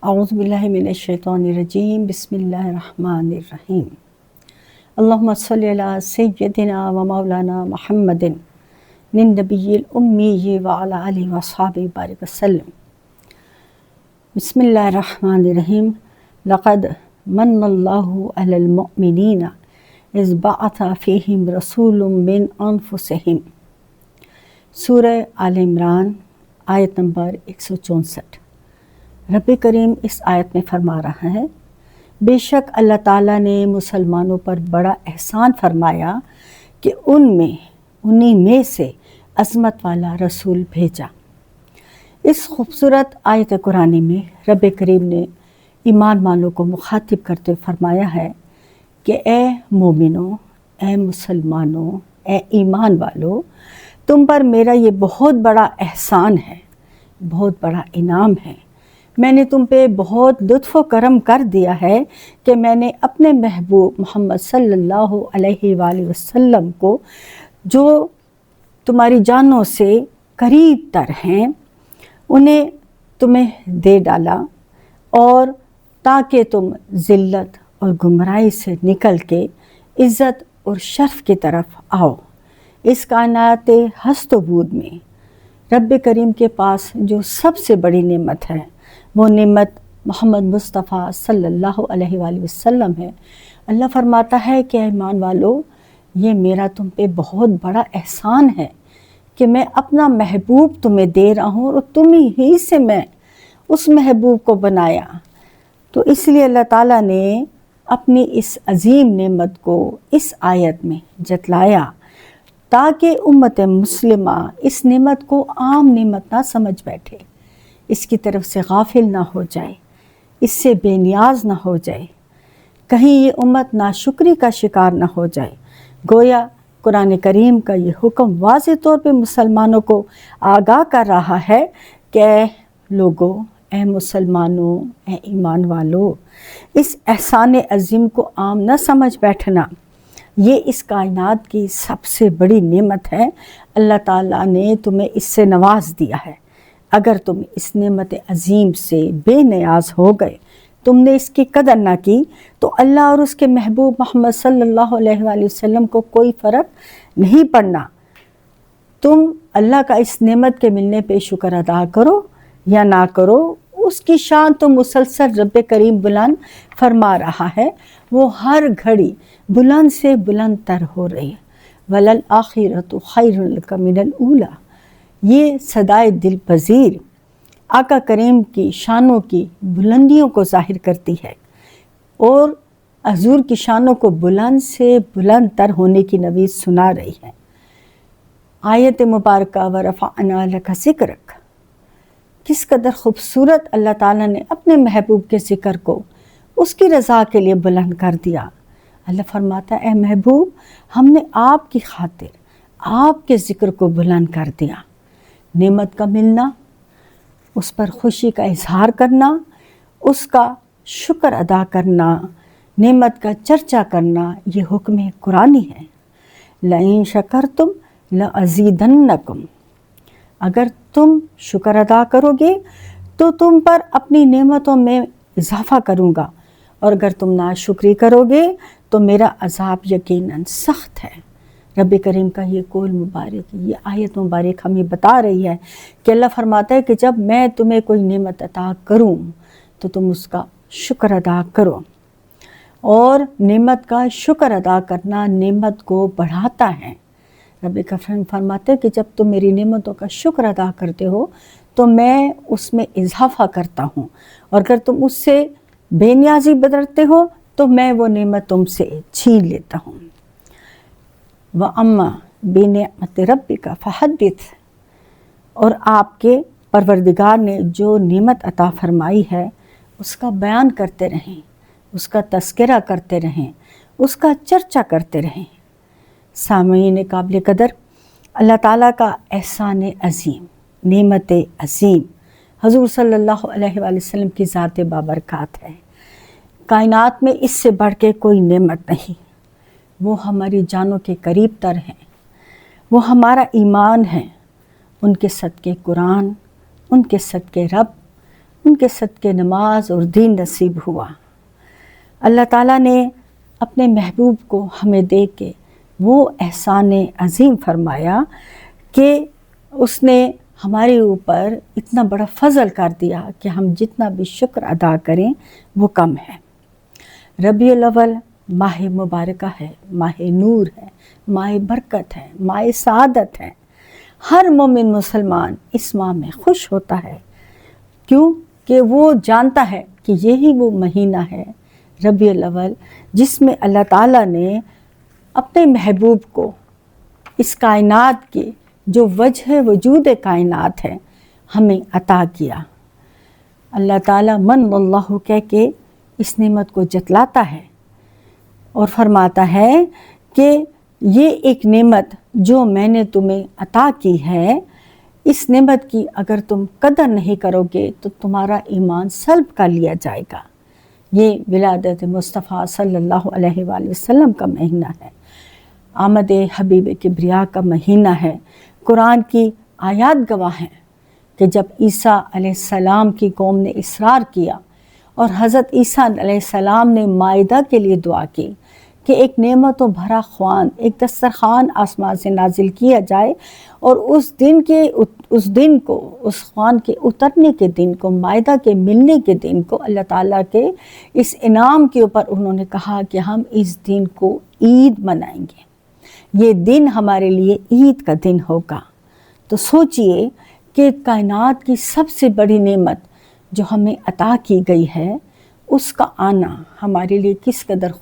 اعوذ باللہ من الشیطان الرجیم بسم اللہ الرحمن الرحیم اللہم صلی علی سیدنا و مولانا محمد النبی الامی وعلی آلہ وصحبہ بارک وسلم۔ بسم اللہ الرحمن الرحیم۔ لقد من اللہ علی المؤمنین اذ بعث فیہم رسول من انفسہم۔ سورہ آل عمران آیت نمبر 164۔ رب کریم اس آیت میں فرما رہا ہے، بے شک اللہ تعالیٰ نے مسلمانوں پر بڑا احسان فرمایا کہ انہی میں سے عظمت والا رسول بھیجا۔ اس خوبصورت آیت قرآن میں رب کریم نے ایمان والوں کو مخاطب کرتے فرمایا ہے کہ اے مومنوں، اے مسلمانوں، اے ایمان والوں، تم پر میرا یہ بہت بڑا احسان ہے، بہت بڑا انعام ہے۔ میں نے تم پہ بہت لطف و کرم کر دیا ہے کہ میں نے اپنے محبوب محمد صلی اللہ علیہ وآلہ وسلم کو، جو تمہاری جانوں سے قریب تر ہیں، انہیں تمہیں دے ڈالا، اور تاکہ تم ذلت اور گمراہی سے نکل کے عزت اور شرف کی طرف آؤ۔ اس کائنات ہست و بود میں رب کریم کے پاس جو سب سے بڑی نعمت ہے، وہ نعمت محمد مصطفیٰ صلی اللہ علیہ وآلہ وسلم ہے۔ اللہ فرماتا ہے کہ ایمان والو، یہ میرا تم پہ بہت بڑا احسان ہے کہ میں اپنا محبوب تمہیں دے رہا ہوں، اور تمہیں ہی سے میں اس محبوب کو بنایا۔ تو اس لیے اللہ تعالیٰ نے اپنی اس عظیم نعمت کو اس آیت میں جتلایا تاکہ امت مسلمہ اس نعمت کو عام نعمت نہ سمجھ بیٹھے، اس کی طرف سے غافل نہ ہو جائے، اس سے بے نیاز نہ ہو جائے، کہیں یہ امت ناشکری کا شکار نہ ہو جائے۔ گویا قرآن کریم کا یہ حکم واضح طور پہ مسلمانوں کو آگاہ کر رہا ہے کہ اے لوگوں، اے مسلمانوں، اے ایمان والو، اس احسان عظیم کو عام نہ سمجھ بیٹھنا۔ یہ اس کائنات کی سب سے بڑی نعمت ہے، اللہ تعالیٰ نے تمہیں اس سے نواز دیا ہے۔ اگر تم اس نعمت عظیم سے بے نیاز ہو گئے، تم نے اس کی قدر نہ کی، تو اللہ اور اس کے محبوب محمد صلی اللہ علیہ وآلہ وسلم کو کوئی فرق نہیں پڑنا۔ تم اللہ کا اس نعمت کے ملنے پہ شکر ادا کرو یا نہ کرو، اس کی شان تو مسلسل رب کریم بلند فرما رہا ہے، وہ ہر گھڑی بلند سے بلند تر ہو رہی ہے۔ وَلَلْآخِرَةُ خَيْرٌ لَكَ مِنَ الْأُولَىٰ۔ یہ صدائے دل پذیر آقا کریم کی شانوں کی بلندیوں کو ظاہر کرتی ہے، اور حضور کی شانوں کو بلند سے بلند تر ہونے کی نوید سنا رہی ہے۔ آیت مبارکہ وَرَفَعْنَا لَكَ ذِكْرَكَ، کس قدر خوبصورت اللہ تعالیٰ نے اپنے محبوب کے ذکر کو اس کی رضا کے لیے بلند کر دیا۔ اللہ فرماتا ہے، اے محبوب، ہم نے آپ کی خاطر آپ کے ذکر کو بلند کر دیا۔ نعمت کا ملنا، اس پر خوشی کا اظہار کرنا، اس کا شکر ادا کرنا، نعمت کا چرچا کرنا، یہ حکم قرآنی ہے۔ لَإِن شَكَرْتُمْ لَأَزِيدَنَّكُمْ، اگر تم شکر ادا کرو گے تو تم پر اپنی نعمتوں میں اضافہ کروں گا، اور اگر تم ناشکری کرو گے تو میرا عذاب یقیناً سخت ہے۔ رب کریم کا یہ قول مبارک، یہ آیت مبارک ہمیں بتا رہی ہے کہ اللہ فرماتا ہے کہ جب میں تمہیں کوئی نعمت عطا کروں تو تم اس کا شکر ادا کرو، اور نعمت کا شکر ادا کرنا نعمت کو بڑھاتا ہے۔ رب کریم فرماتے ہیں کہ جب تم میری نعمتوں کا شکر ادا کرتے ہو تو میں اس میں اضافہ کرتا ہوں، اور اگر تم اس سے بے نیازی برتتے ہو تو میں وہ نعمت تم سے چھین لیتا ہوں۔ وَأَمَّا بِنِعْمَتِ رَبِّكَ فَحَدِّثْ، اور آپ کے پروردگار نے جو نعمت عطا فرمائی ہے اس کا بیان کرتے رہیں، اس کا تذکرہ کرتے رہیں، اس کا چرچا کرتے رہیں۔ سامعین قابل قدر، اللہ تعالیٰ کا احسان عظیم، نعمت عظیم حضور صلی اللہ علیہ وآلہ وسلم کی ذات بابرکات ہے۔ کائنات میں اس سے بڑھ کے کوئی نعمت نہیں۔ وہ ہماری جانوں کے قریب تر ہیں، وہ ہمارا ایمان ہے، ان کے صدقے قرآن، ان کے صدقے رب، ان کے صدقے نماز اور دین نصیب ہوا۔ اللہ تعالیٰ نے اپنے محبوب کو ہمیں دے کے وہ احسان عظیم فرمایا کہ اس نے ہمارے اوپر اتنا بڑا فضل کر دیا کہ ہم جتنا بھی شکر ادا کریں وہ کم ہے۔ ربیع الاول ماہ مبارکہ ہے، ماہ نور ہے، ماہ برکت ہے، ماہ سعادت ہے۔ ہر مومن مسلمان اس ماہ میں خوش ہوتا ہے، کیوں کہ وہ جانتا ہے کہ یہی وہ مہینہ ہے ربیع الاول جس میں اللہ تعالیٰ نے اپنے محبوب کو اس کائنات کی جو وجہ وجود کائنات ہے ہمیں عطا کیا۔ اللہ تعالیٰ من اللہ کہہ کے اس نعمت کو جتلاتا ہے اور فرماتا ہے کہ یہ ایک نعمت جو میں نے تمہیں عطا کی ہے، اس نعمت کی اگر تم قدر نہیں کرو گے تو تمہارا ایمان سلب کر لیا جائے گا۔ یہ ولادت مصطفیٰ صلی اللہ علیہ وآلہ وسلم کا مہینہ ہے، آمد حبیب کبریا کا مہینہ ہے۔ قرآن کی آیات گواہ ہیں کہ جب عیسیٰ علیہ السلام کی قوم نے اصرار کیا اور حضرت عیسیٰ علیہ السلام نے مائدہ کے لیے دعا کی کہ ایک نعمت و بھرا خوان، ایک دسترخوان آسمان سے نازل کیا جائے، اور اس دن کو اس خوان کے اترنے کے دن کو، مائدہ کے ملنے کے دن کو اللہ تعالیٰ کے اس انعام کے اوپر انہوں نے کہا کہ ہم اس دن کو عید منائیں گے، یہ دن ہمارے لیے عید کا دن ہوگا۔ تو سوچئے کہ کائنات کی سب سے بڑی نعمت جو ہمیں عطا کی گئی ہے اس کا آنا ہمارے لیے کس قدر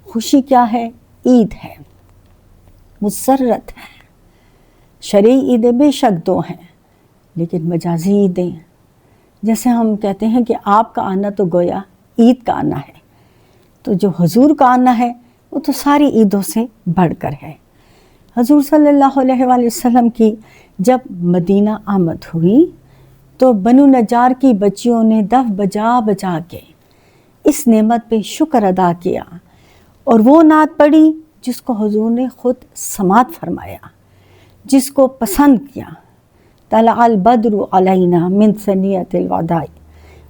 خوشی کیا ہے؟ عید ہے، مسرت ہے۔ شرعی عیدیں بے شک دو ہیں لیکن مجازی عیدیں، جیسے ہم کہتے ہیں کہ آپ کا آنا تو گویا عید کا آنا ہے، تو جو حضور کا آنا ہے وہ تو ساری عیدوں سے بڑھ کر ہے۔ حضور صلی اللہ علیہ وآلہ وسلم کی جب مدینہ آمد ہوئی تو بنو نجار کی بچیوں نے دف بجا بجا کے اس نعمت پہ شکر ادا کیا، اور وہ نعت پڑھی جس کو حضور نے خود سماعت فرمایا، جس کو پسند کیا۔ طلع البدر علینا من ثنیۃ الوداع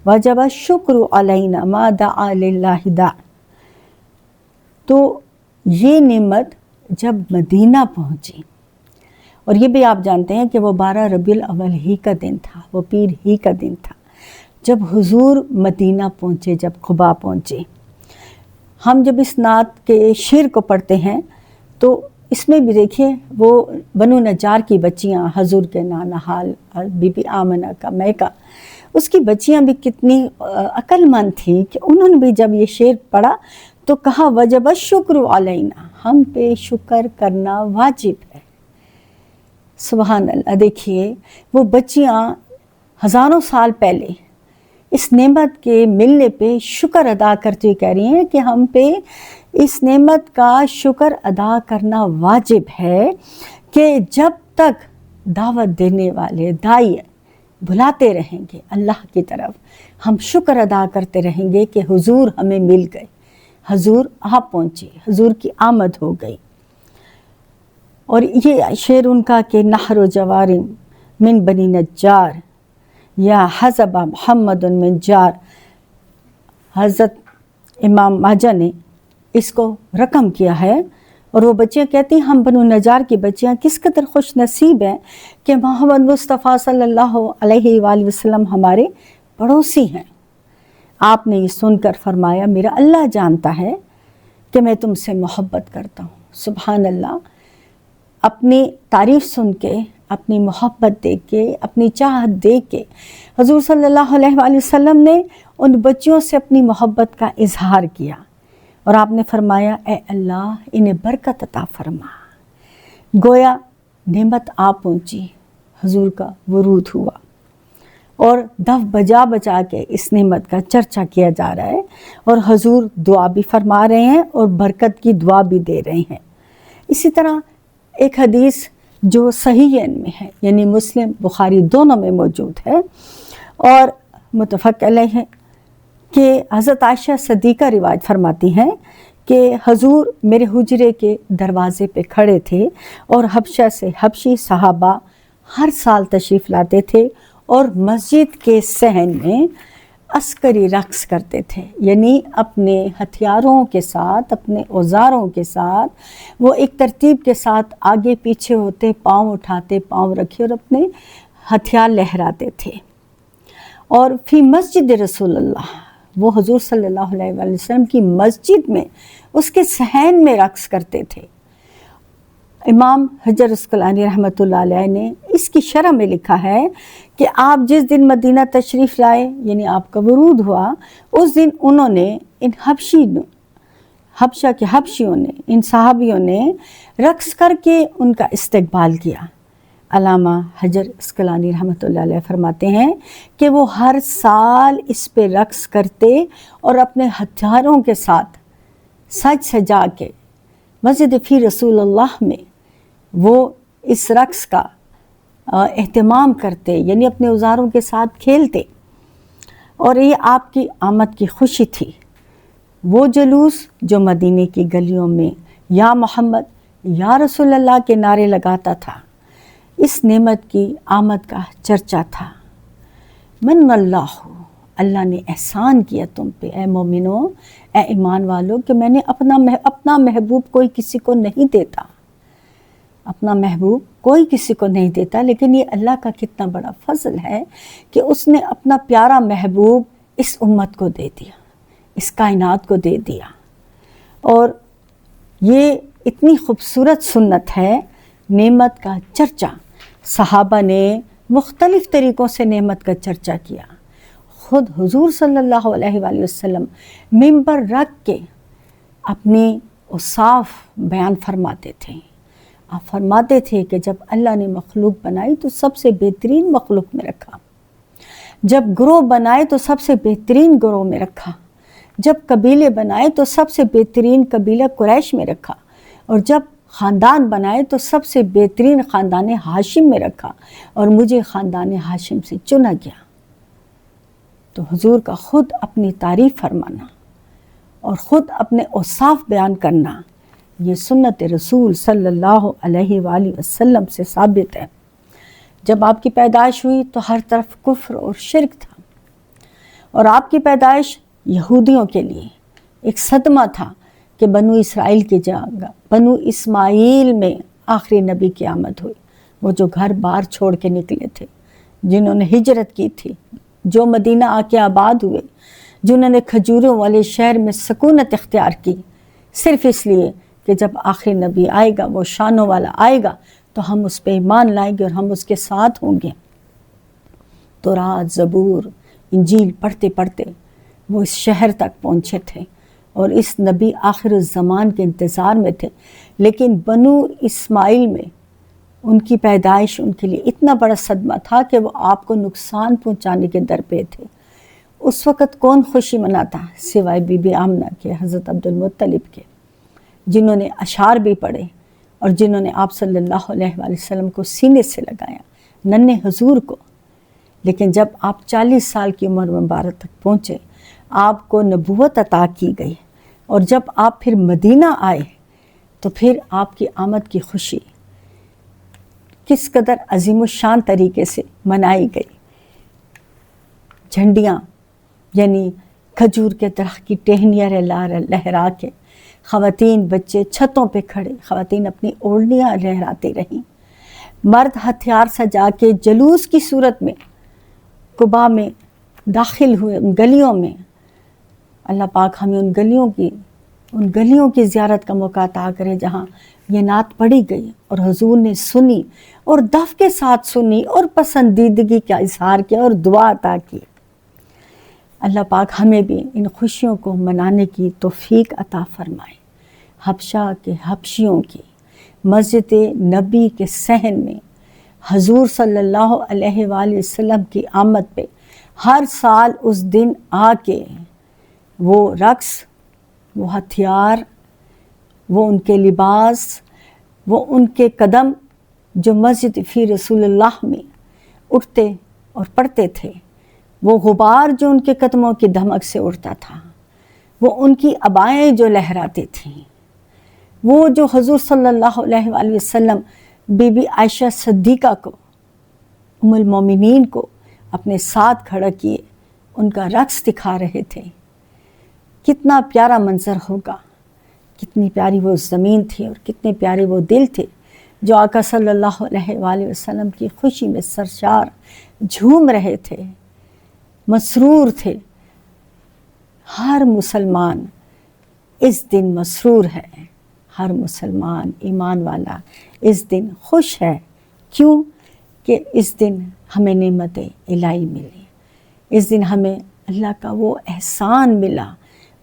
وجب الشکر علینا ما دعا للہ داع۔ تو یہ نعمت جب مدینہ پہنچی، اور یہ بھی آپ جانتے ہیں کہ وہ 12 ربیع الاول ہی کا دن تھا، وہ پیر ہی کا دن تھا جب حضور مدینہ پہنچے، جب قباء پہنچے۔ ہم جب اس نعت کے شعر کو پڑھتے ہیں تو اس میں بھی دیکھیے وہ بنو نجار کی بچیاں، حضور کے نانا حال بی بی آمنہ کا میکا، اس کی بچیاں بھی کتنی عقل مند تھیں کہ انہوں نے بھی جب یہ شعر پڑھا تو کہا وجب الشکر علینا، ہم پہ شکر کرنا واجب ہے۔ سبحان اللہ، دیکھیے وہ بچیاں ہزاروں سال پہلے اس نعمت کے ملنے پہ شکر ادا کرتے ہوئے کہہ رہی ہیں کہ ہم پہ اس نعمت کا شکر ادا کرنا واجب ہے کہ جب تک دعوت دینے والے داعی بلاتے رہیں گے اللہ کی طرف، ہم شکر ادا کرتے رہیں گے کہ حضور ہمیں مل گئے، حضور آپ پہنچے، حضور کی آمد ہو گئی۔ اور یہ شعر ان کا کہ نحر و جوارم من بنی نجار یا حزب محمد من جار، حضرت امام ماجہ نے اس کو رقم کیا ہے، اور وہ بچیاں کہتی ہیں ہم بنو نجار کی بچیاں کس قدر خوش نصیب ہیں کہ محمد مصطفیٰ صلی اللہ علیہ وآلہ وسلم ہمارے پڑوسی ہیں۔ آپ نے یہ سن کر فرمایا میرا اللہ جانتا ہے کہ میں تم سے محبت کرتا ہوں۔ سبحان اللہ، اپنی تعریف سن کے، اپنی محبت دے کے، اپنی چاہت دے کے حضور صلی اللہ علیہ وآلہ وسلم نے ان بچیوں سے اپنی محبت کا اظہار کیا، اور آپ نے فرمایا اے اللہ انہیں برکت عطا فرما۔ گویا نعمت آ پہنچی، حضور کا ورود ہوا، اور دف بجا بجا کے اس نعمت کا چرچا کیا جا رہا ہے، اور حضور دعا بھی فرما رہے ہیں اور برکت کی دعا بھی دے رہے ہیں۔ اسی طرح ایک حدیث جو صحیحین میں ہے، یعنی مسلم بخاری دونوں میں موجود ہے اور متفق علیہ ہے، کہ حضرت عائشہ صدیقہ روایت فرماتی ہیں کہ حضور میرے حجرے کے دروازے پہ کھڑے تھے، اور حبشہ سے حبشی صحابہ ہر سال تشریف لاتے تھے اور مسجد کے صحن میں عسکری رقص کرتے تھے، یعنی اپنے ہتھیاروں کے ساتھ، اپنے اوزاروں کے ساتھ وہ ایک ترتیب کے ساتھ آگے پیچھے ہوتے، پاؤں اٹھاتے، پاؤں رکھے اور اپنے ہتھیار لہراتے تھے۔ اور فی مسجد رسول اللہ، وہ حضور صلی اللہ علیہ وآلہ وسلم کی مسجد میں اس کے صحن میں رقص کرتے تھے۔ امام حجر عسقلانی رحمۃ اللہ علیہ نے اس کی شرح میں لکھا ہے کہ آپ جس دن مدینہ تشریف لائے، یعنی آپ کا ورود ہوا، اس دن انہوں نے ان حبشہ کے حبشیوں نے، ان صحابیوں نے رقص کر کے ان کا استقبال کیا۔ علامہ حجر عسقلانی رحمۃ اللہ علیہ فرماتے ہیں کہ وہ ہر سال اس پہ رقص کرتے اور اپنے ہتھیاروں کے ساتھ سج سجا کے مسجد فی رسول اللہ میں وہ اس رقص کا اہتمام کرتے، یعنی اپنے اوزاروں کے ساتھ کھیلتے، اور یہ آپ کی آمد کی خوشی تھی۔ وہ جلوس جو مدینے کی گلیوں میں یا محمد یا رسول اللہ کے نعرے لگاتا تھا، اس نعمت کی آمد کا چرچا تھا۔ من اللہ، اللہ نے احسان کیا تم پہ اے مومنو، اے ایمان والو، کہ میں نے اپنا محبوب کوئی کسی کو نہیں دیتا، اپنا محبوب کوئی کسی کو نہیں دیتا، لیکن یہ اللہ کا کتنا بڑا فضل ہے کہ اس نے اپنا پیارا محبوب اس امت کو دے دیا، اس کائنات کو دے دیا۔ اور یہ اتنی خوبصورت سنت ہے نعمت کا چرچا۔ صحابہ نے مختلف طریقوں سے نعمت کا چرچا کیا۔ خود حضور صلی اللہ علیہ وآلہ وسلم ممبر رکھ کے اپنی اوصاف بیان فرماتے تھے۔ آپ فرماتے تھے کہ جب اللہ نے مخلوق بنائی تو سب سے بہترین مخلوق میں رکھا، جب گروہ بنائے تو سب سے بہترین گروہ میں رکھا، جب قبیلے بنائے تو سب سے بہترین قبیلہ قریش میں رکھا، اور جب خاندان بنائے تو سب سے بہترین خاندان ہاشم میں رکھا، اور مجھے خاندان ہاشم سے چنا گیا۔ تو حضور کا خود اپنی تعریف فرمانا اور خود اپنے اوصاف بیان کرنا، یہ سنت رسول صلی اللہ علیہ وآلہ وسلم سے ثابت ہے۔ جب آپ کی پیدائش ہوئی تو ہر طرف کفر اور شرک تھا، اور آپ کی پیدائش یہودیوں کے لیے ایک صدمہ تھا کہ بنو اسرائیل کی جگہ بنو اسماعیل میں آخری نبی کی آمد ہوئی، وہ جو گھر بار چھوڑ کے نکلے تھے، جنہوں نے ہجرت کی تھی، جو مدینہ آ کے آباد ہوئے، جنہوں نے کھجوروں والے شہر میں سکونت اختیار کی، صرف اس لیے کہ جب آخری نبی آئے گا، وہ شانوں والا آئے گا، تو ہم اس پہ ایمان لائیں گے اور ہم اس کے ساتھ ہوں گے۔ تورات، زبور، انجیل پڑھتے پڑھتے وہ اس شہر تک پہنچے تھے اور اس نبی آخر الزمان کے انتظار میں تھے، لیکن بنو اسماعیل میں ان کی پیدائش ان کے لیے اتنا بڑا صدمہ تھا کہ وہ آپ کو نقصان پہنچانے کے در پہ تھے۔ اس وقت کون خوشی مناتا سوائے بی بی آمنہ کے، حضرت عبد المطلب کے، جنہوں نے اشعار بھی پڑھے اور جنہوں نے آپ صلی اللہ علیہ وآلہ وسلم کو سینے سے لگایا، ننھے حضور کو۔ لیکن جب آپ 40 سال کی عمر مبارک تک پہنچے، آپ کو نبوت عطا کی گئی، اور جب آپ پھر مدینہ آئے تو پھر آپ کی آمد کی خوشی کس قدر عظیم الشان طریقے سے منائی گئی۔ جھنڈیاں، یعنی کھجور کے درخت کی ٹہنیاں لہرا کے خواتین بچے چھتوں پہ کھڑے، خواتین اپنی اوڑھنیاں لہراتی رہیں، مرد ہتھیار سجا کے جلوس کی صورت میں قباء میں داخل ہوئے، ان گلیوں میں۔ اللہ پاک ہمیں ان گلیوں کی زیارت کا موقع عطا کرے جہاں یہ نعت پڑھی گئی اور حضور نے سنی اور دف کے ساتھ سنی اور پسندیدگی کا اظہار کیا اور دعا عطا کی۔ اللہ پاک ہمیں بھی ان خوشیوں کو منانے کی توفیق عطا فرمائے۔ حبشہ کے حبشیوں کی مسجد نبی کے صحن میں حضور صلی اللہ علیہ وآلہ وسلم کی آمد پہ ہر سال اس دن آ کے وہ رقص، وہ ہتھیار، وہ ان کے لباس، وہ ان کے قدم جو مسجد فی رسول اللہ میں اٹھتے اور پڑتے تھے، وہ غبار جو ان کے قدموں کی دھمک سے اڑتا تھا، وہ ان کی عبائیں جو لہراتی تھیں، وہ جو حضور صلی اللہ علیہ وآلہ وسلم بی بی عائشہ صدیقہ کو، ام المومنین کو اپنے ساتھ کھڑا کیے، ان کا رقص دکھا رہے تھے۔ کتنا پیارا منظر ہوگا، کتنی پیاری وہ زمین تھی اور کتنے پیارے وہ دل تھے جو آقا صلی اللہ علیہ وآلہ وسلم کی خوشی میں سرشار جھوم رہے تھے، مسرور تھے۔ ہر مسلمان اس دن مسرور ہے، ہر مسلمان ایمان والا اس دن خوش ہے۔ کیوں؟ کہ اس دن ہمیں نعمت الہی ملی، اس دن ہمیں اللہ کا وہ احسان ملا،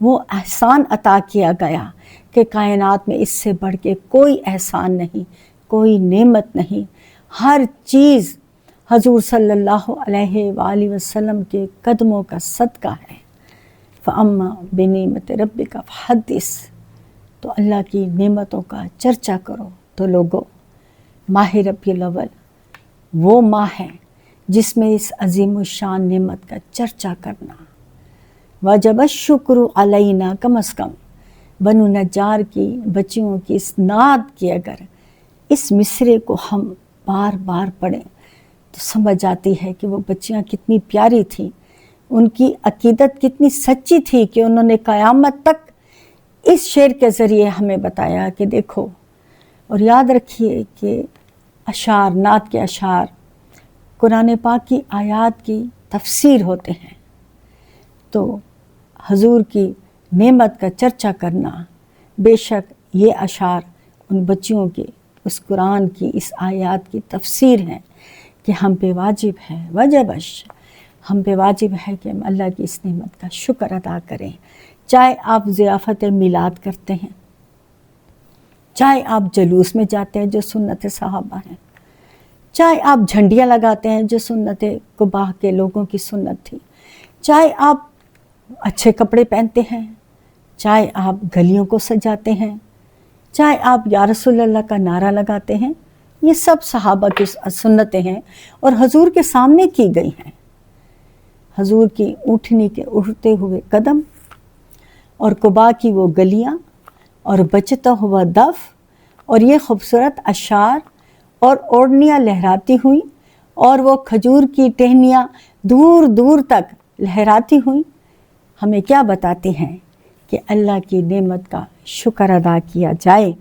وہ احسان عطا کیا گیا کہ کائنات میں اس سے بڑھ کے کوئی احسان نہیں، کوئی نعمت نہیں۔ ہر چیز حضور صلی اللہ علیہ وآلہ وسلم کے قدموں کا صدقہ ہے۔ فَأَمَّا بِنِعْمَتِ رَبِّكَ فَحَدِّثْ، تو اللہ کی نعمتوں کا چرچا کرو۔ تو لوگو، ماہ ربیع الاول وہ ماہ ہے جس میں اس عظیم الشان نعمت کا چرچا کرنا۔ وجب الشکر علینا، کم از کم بنو نجار کی بچیوں کی اس نعت کی اگر اس مصرے کو ہم بار بار پڑھیں تو سمجھ آتی ہے کہ وہ بچیاں کتنی پیاری تھیں، ان کی عقیدت کتنی سچی تھی کہ انہوں نے قیامت تک اس شعر کے ذریعے ہمیں بتایا کہ دیکھو۔ اور یاد رکھیے کہ اشعار، نعت کے اشعار قرآن پاک کی آیات کی تفسیر ہوتے ہیں، تو حضور کی نعمت کا چرچا کرنا، بے شک یہ اشعار ان بچیوں کے اس قرآن کی اس آیات کی تفسیر ہیں کہ ہم پہ واجب ہے، وجبش، ہم پہ واجب ہے کہ ہم اللہ کی اس نعمت کا شکر ادا کریں۔ چاہے آپ ضیافت میلاد کرتے ہیں، چاہے آپ جلوس میں جاتے ہیں جو سنت صحابہ ہیں، چاہے آپ جھنڈیاں لگاتے ہیں جو سنت قباء کے لوگوں کی سنت تھی، چاہے آپ اچھے کپڑے پہنتے ہیں، چاہے آپ گلیوں کو سجاتے ہیں، چاہے آپ یا رسول اللہ کا نعرہ لگاتے ہیں، یہ سب صحابہ کی سنتیں ہیں اور حضور کے سامنے کی گئی ہیں۔ حضور کی اونٹنی کے اڑتے ہوئے قدم اور قباء کی وہ گلیاں اور بجتا ہوا دف اور یہ خوبصورت اشعار اور اوڑنیاں لہراتی ہوئیں اور وہ کھجور کی ٹہنیاں دور دور تک لہراتی ہوئیں ہمیں کیا بتاتی ہیں کہ اللہ کی نعمت کا شکر ادا کیا جائے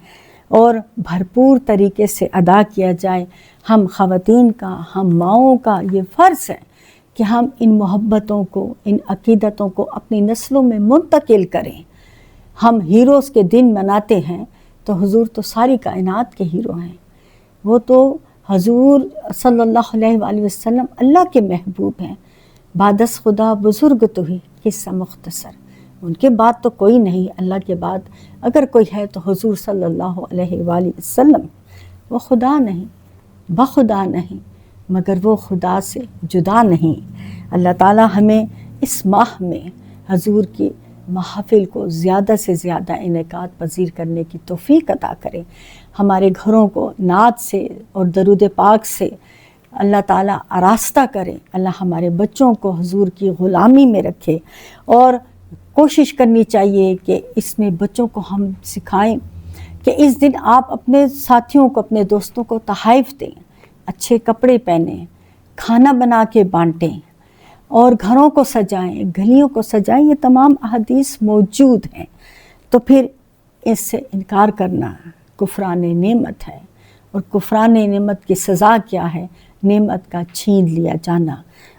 اور بھرپور طریقے سے ادا کیا جائے۔ ہم خواتین کا، ہم ماؤں کا یہ فرض ہے کہ ہم ان محبتوں کو، ان عقیدتوں کو اپنی نسلوں میں منتقل کریں۔ ہم ہیروز کے دن مناتے ہیں تو حضور تو ساری کائنات کے ہیرو ہیں، وہ تو حضور صلی اللہ علیہ وآلہ وسلم اللہ کے محبوب ہیں۔ بعدس خدا بزرگ تو ہی قصہ مختصر، ان کے بعد تو کوئی نہیں، اللہ کے بعد اگر کوئی ہے تو حضور صلی اللہ علیہ وآلہ وسلم۔ وہ خدا نہیں، بخدا نہیں، مگر وہ خدا سے جدا نہیں۔ اللہ تعالی ہمیں اس ماہ میں حضور کی محافل کو زیادہ سے زیادہ انعقاد پذیر کرنے کی توفیق عطا کرے، ہمارے گھروں کو نعت سے اور درود پاک سے اللہ تعالیٰ آراستہ کرے، اللہ ہمارے بچوں کو حضور کی غلامی میں رکھے، اور کوشش کرنی چاہیے کہ اس میں بچوں کو ہم سکھائیں کہ اس دن آپ اپنے ساتھیوں کو، اپنے دوستوں کو تحائف دیں، اچھے کپڑے پہنیں، کھانا بنا کے بانٹیں اور گھروں کو سجائیں، گلیوں کو سجائیں۔ یہ تمام احادیث موجود ہیں، تو پھر اس سے انکار کرنا کفران نعمت ہے، اور کفران نعمت کی سزا کیا ہے؟ نعمت کا چھین لیا جانا۔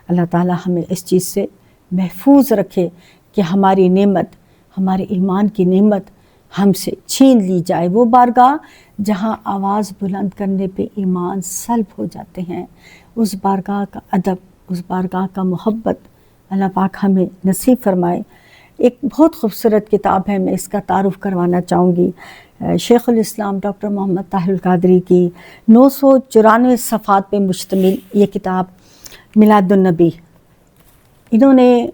اللہ تعالی ہمیں اس چیز سے محفوظ رکھے کہ ہماری نعمت، ہمارے ایمان کی نعمت ہم سے چھین لی جائے۔ وہ بارگاہ جہاں آواز بلند کرنے پہ ایمان سلب ہو جاتے ہیں، اس بارگاہ کا ادب، اس بارگاہ کا محبت اللہ پاک ہمیں نصیب فرمائے۔ ایک بہت خوبصورت کتاب ہے، میں اس کا تعارف کروانا چاہوں گی، شیخ الاسلام ڈاکٹر محمد طاہر القادری کی 994 صفحات پہ مشتمل یہ کتاب میلاد النبی۔ انہوں نے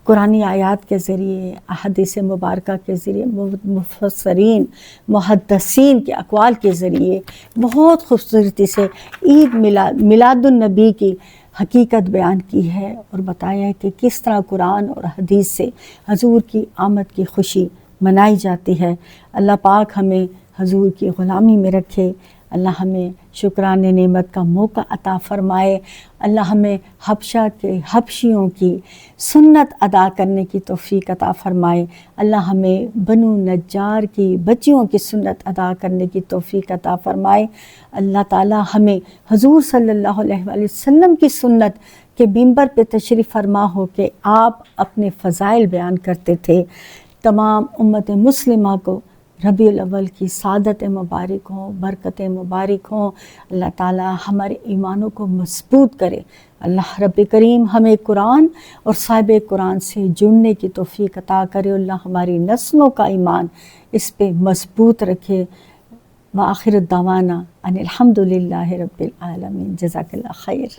قرآنی آیات کے ذریعے، احادیث مبارکہ کے ذریعے، مفسرین، محدثین کے اقوال کے ذریعے بہت خوبصورتی سے عید میلاد النبی کی حقیقت بیان کی ہے، اور بتایا ہے کہ کس طرح قرآن اور حدیث سے حضور کی آمد کی خوشی منائی جاتی ہے۔ اللہ پاک ہمیں حضور کی غلامی میں رکھے، اللہ ہمیں شکرانے نعمت کا موقع عطا فرمائے۔ اللہ ہمیں حبشہ کے حبشیوں کی سنت ادا کرنے کی توفیق عطا فرمائے۔ اللہ ہمیں بنو نجار کی بچیوں کی سنت ادا کرنے کی توفیق عطا فرمائے۔ اللہ تعالی ہمیں حضور صلی اللہ علیہ وآلہ وسلم کی سنت کے ممبر پہ تشریف فرما ہو کہ آپ اپنے فضائل بیان کرتے تھے۔ تمام امت مسلمہ کو ربیع الاول کی سعادت مبارک ہوں، برکتیں مبارک ہوں۔ اللہ تعالی ہمارے ایمانوں کو مضبوط کرے۔ اللہ رب کریم ہمیں قرآن اور صاحب قرآن سے جڑنے کی توفیق عطا کرے۔ اللہ ہماری نسلوں کا ایمان اس پہ مضبوط رکھے۔ وآخر الدعوانا ان الحمد للہ رب العالمین۔ جزاک اللہ خیر۔